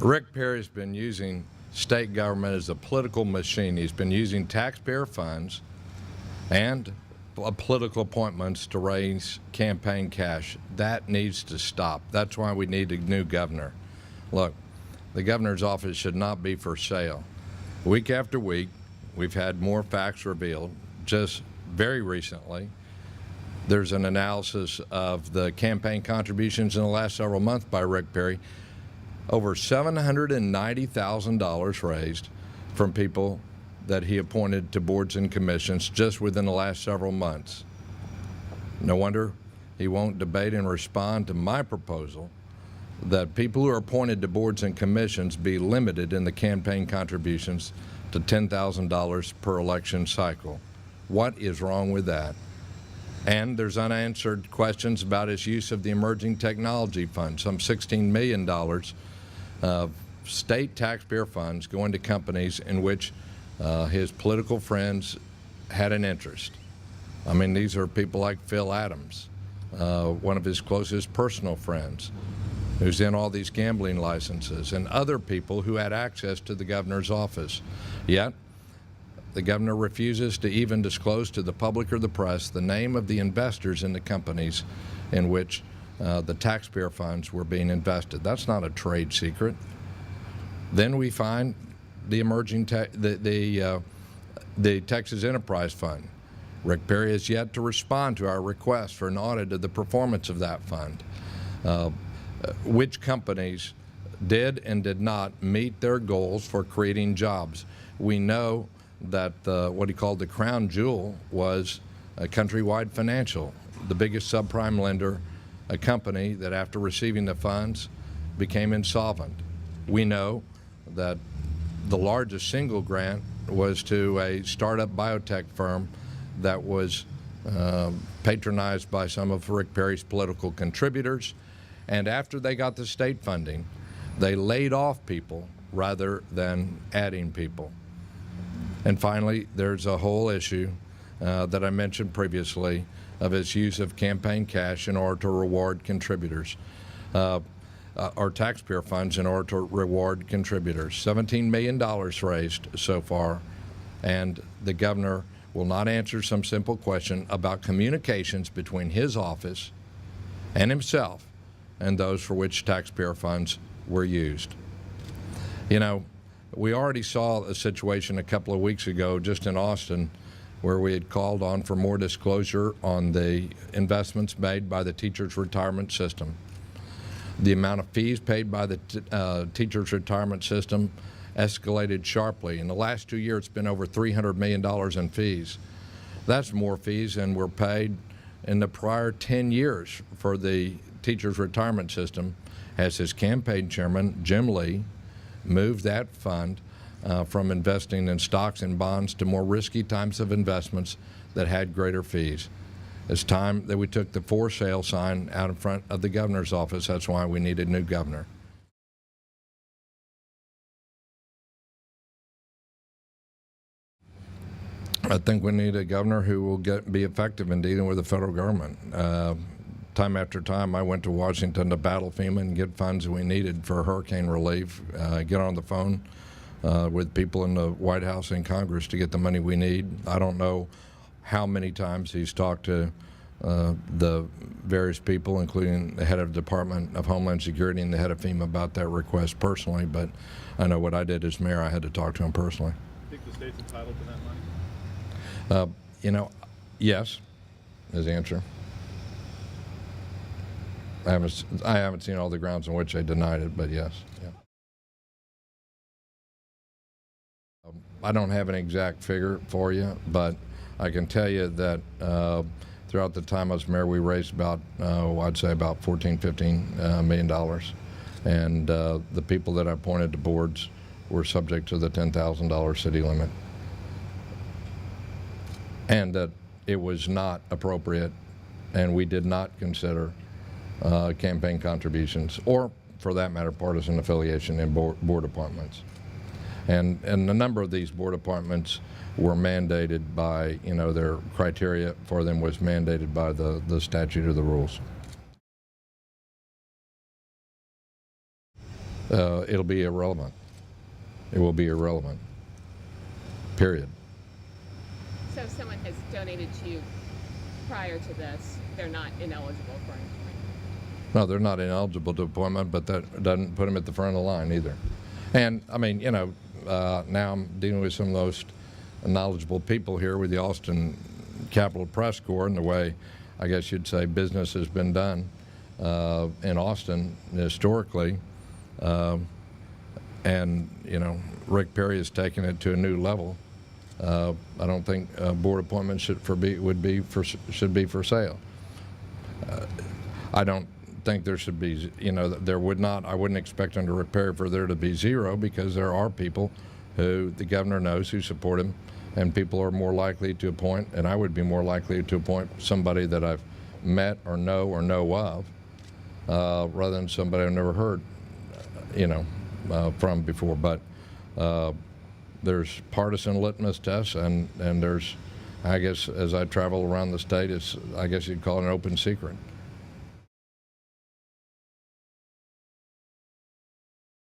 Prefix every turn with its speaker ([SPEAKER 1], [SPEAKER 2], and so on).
[SPEAKER 1] Rick Perry's been using state government as a political machine. He's been using taxpayer funds and political appointments to raise campaign cash. That needs to stop. That's why we need a new governor. Look, the governor's office should not be for sale. Week after week, we've had more facts revealed. Just very recently, there's an analysis of the campaign contributions in the last several months by Rick Perry. Over $790,000 raised from people that he appointed to boards and commissions just within the last several months. No wonder he won't debate and respond to my proposal that people who are appointed to boards and commissions be limited in the campaign contributions to $10,000 per election cycle. What is wrong with that? And there's unanswered questions about his use of the Emerging Technology Fund, some $16 million of state taxpayer funds going to companies in which his political friends had an interest. I mean, these are people like Phil Adams, one of his closest personal friends, who's in all these gambling licenses, and other people who had access to the governor's office. Yet, the governor refuses to even disclose to the public or the press the name of the investors in the companies in which the taxpayer funds were being invested. That's not a trade secret. Then we find the the Texas Enterprise Fund. Rick Perry has yet to respond to our request for an audit of the performance of that fund. Which companies did and did not meet their goals for creating jobs? We know that what he called the crown jewel was Countrywide Financial, the biggest subprime lender, a company that after receiving the funds became insolvent. We know that the largest single grant was to a startup biotech firm that was patronized by some of Rick Perry's political contributors. And after they got the state funding, they laid off people rather than adding people. And finally, there's a whole issue that I mentioned previously of his use of campaign cash in order to reward contributors, or taxpayer funds in order to reward contributors. $17 million raised so far, and the governor will not answer some simple question about communications between his office and himself and those for which taxpayer funds were used. You know, we already saw a situation a couple of weeks ago just in Austin where we had called on for more disclosure on the investments made by the teachers' retirement system. The amount of fees paid by the teachers' retirement system escalated sharply. In the last 2 years, it's been over $300 million in fees. That's more fees than were paid in the prior 10 years for the teachers' retirement system, as his campaign chairman, Jim Lee, moved that fund from investing in stocks and bonds to more risky types of investments that had greater fees. It's time that we took the for sale sign out in front of the governor's office. That's why we need a new governor. I think we need a governor who will be effective in dealing with the federal government. Time after time, I went to Washington to battle FEMA and get funds that we needed for hurricane relief, get on the phone with people in the White House and Congress to get the money we need. I don't know how many times he's talked to the various people, including the head of the Department of Homeland Security and the head of FEMA about that request personally, but I know what I did as mayor, I had to talk to him personally.
[SPEAKER 2] Do you think the state's entitled to that money?
[SPEAKER 1] You know, yes, is the answer. I haven't seen all the grounds on which they denied it, but yes. Yeah. I don't have an exact figure for you, but I can tell you that throughout the time I was mayor, we raised about, I'd say about $14–15 million. And the people that I appointed to boards were subject to the $10,000 city limit. And that it was not appropriate, and we did not consider campaign contributions, or for that matter, partisan affiliation in board appointments. And a number of these board appointments were mandated by, you know, their criteria for them was mandated by the statute or the rules. it'll be irrelevant. It will be irrelevant. Period.
[SPEAKER 3] So if someone has donated to you prior to this, they're not ineligible for an appointment?
[SPEAKER 1] No, they're not ineligible to appointment, but that doesn't put them at the front of the line either. And I mean, you know, now I'm dealing with some of the most knowledgeable people here with the Austin Capitol Press Corps and the way, I guess you'd say, business has been done in Austin historically. And, you know, Rick Perry has taken it to a new level. I don't think board appointments should be for sale. I don't think there should be, you know, there would not. I wouldn't expect under Rick Perry for there to be zero, because there are people who the governor knows who support him, and people are more likely to appoint, and I would be more likely to appoint somebody that I've met or know of, rather than somebody I've never heard, you know, from before. But there's partisan litmus tests, and there's, I guess, as I travel around the state, it's, I guess you'd call it an open secret.